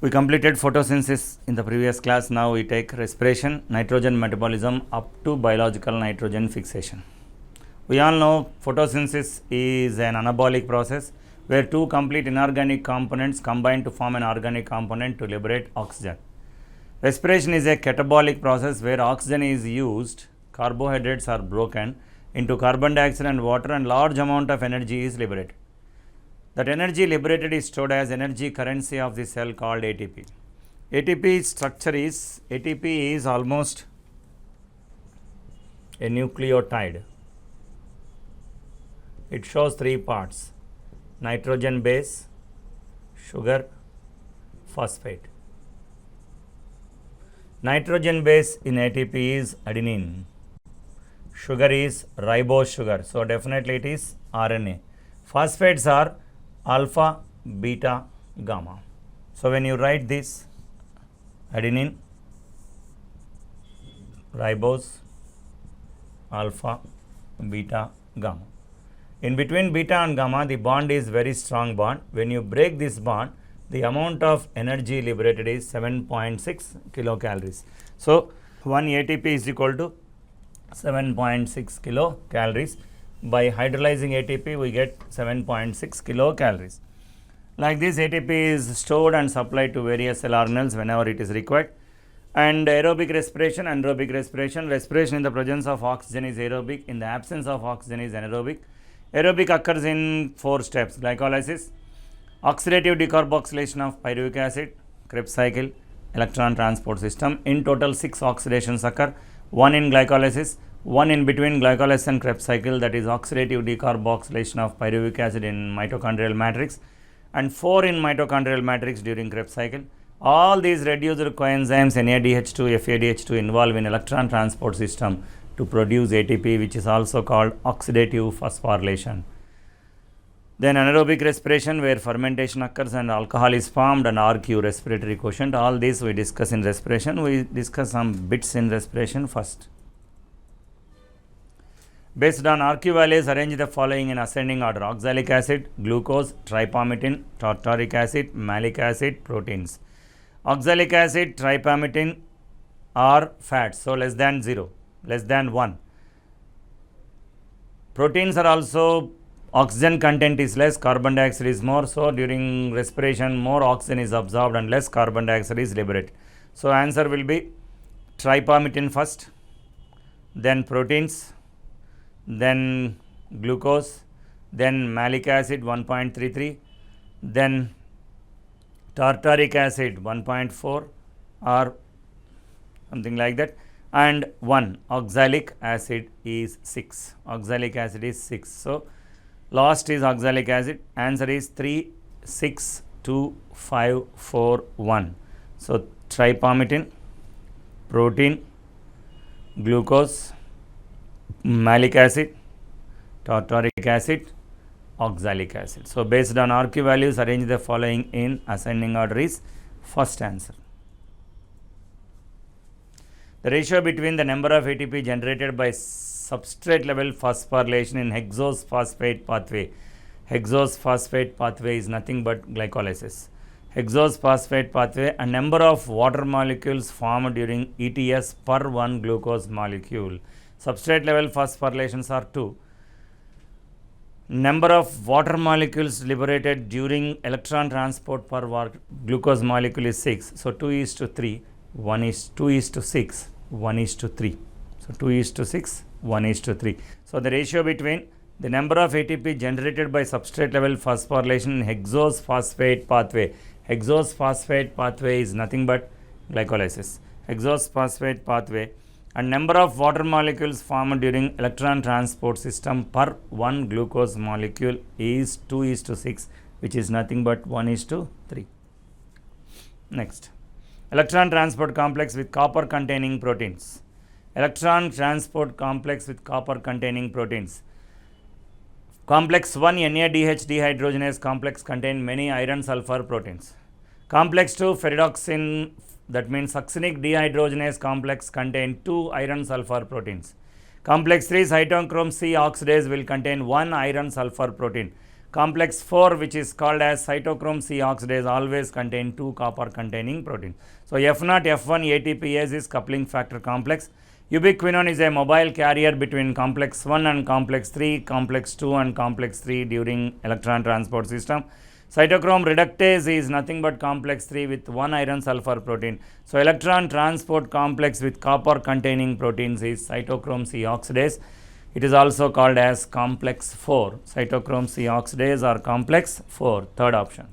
We completed photosynthesis in the previous class. Now we take respiration, nitrogen metabolism up to biological nitrogen fixation. We all know photosynthesis is an anabolic process where two complete inorganic components combine to form an organic component to liberate oxygen. Respiration is a catabolic process where oxygen is used, carbohydrates are broken into carbon dioxide and water, and large amount of energy is liberated. That energy liberated is stored as energy currency of the cell called ATP. ATP structure is, ATP is almost a nucleotide. It shows three parts: nitrogen base, sugar, phosphate. Nitrogen base in ATP is adenine. Sugar is ribose sugar. So definitely it is RNA. Phosphates are alpha, beta, gamma. So when you write this, adenine, ribose, alpha, beta, gamma. In between beta and gamma, the bond is very strong bond. When you break this bond, the amount of energy liberated is 7.6 kilocalories. So 1 ATP is equal to 7.6 kilocalories. By hydrolyzing ATP, we get 7.6 kilocalories. Like this, ATP is stored and supplied to various cell organelles whenever it is required. And aerobic respiration, anaerobic respiration. Respiration in the presence of oxygen is aerobic. In the absence of oxygen is anaerobic. Aerobic occurs in 4 steps: glycolysis, oxidative decarboxylation of pyruvic acid, Krebs cycle, electron transport system. In total, 6 oxidations occur: 1 in glycolysis, 1 in between glycolysis and Krebs cycle, that is oxidative decarboxylation of pyruvic acid in mitochondrial matrix, and 4 in mitochondrial matrix during Krebs cycle. All these reduced coenzymes NADH2, FADH2 involve in electron transport system to produce ATP, which is also called oxidative phosphorylation. Then anaerobic respiration, where fermentation occurs and alcohol is formed, and RQ, respiratory quotient. All these we discuss in respiration. We discuss some bits in respiration first. Based on RQ values, arrange the following in ascending order: oxalic acid, glucose, tripalmitin, tartaric acid, malic acid, proteins. Oxalic acid, tripalmitin are fats, so less than 0, less than 1. Proteins are also, oxygen content is less, carbon dioxide is more, so during respiration more oxygen is absorbed and less carbon dioxide is liberated. So answer will be tripalmitin first, then proteins, then glucose, then malic acid 1.33, then tartaric acid 1.4 or something like that, and 1 oxalic acid is 6. Oxalic acid is 6. So last is oxalic acid. Answer is 3, 6, 2, 5, 4, 1. So tripalmitin, protein, glucose, malic acid, tartaric acid, oxalic acid. So based on RQ values, arrange the following in ascending order is first answer. The ratio between the number of ATP generated by substrate level phosphorylation in hexose phosphate pathway. Hexose phosphate pathway is nothing but glycolysis. Hexose phosphate pathway, and number of water molecules formed during ETS per 1 glucose molecule. Substrate level phosphorylations are 2. Number of water molecules liberated during electron transport per glucose molecule is 6. So 2 is to 3, 1 is 2 is to 6, 1 is to 3. So 2 is to 6, 1 is to 3. So the ratio between the number of ATP generated by substrate level phosphorylation in hexose phosphate pathway. Hexose phosphate pathway is nothing but glycolysis. Hexose phosphate pathway, and number of water molecules formed during electron transport system per 1 glucose molecule is 2 is to 6, which is nothing but 1 is to 3. Next, electron transport complex with copper containing proteins. Electron transport complex with copper containing proteins. Complex 1 NADH dehydrogenase complex contain many iron sulfur proteins. Complex 2 ferredoxin, that means succinic dehydrogenase complex, contain 2 iron sulfur proteins. Complex 3 cytochrome C oxidase will contain 1 iron sulfur protein. Complex 4, which is called as cytochrome C oxidase, always contain 2 copper containing protein. So F0 F1 ATPase is coupling factor complex. Ubiquinone is a mobile carrier between complex 1 and complex 3, complex 2 and complex 3 during electron transport system. Cytochrome reductase is nothing but complex 3 with 1 iron sulfur protein. So electron transport complex with copper containing proteins is cytochrome C oxidase. It is also called as complex 4. Cytochrome C oxidase or complex 4, third option.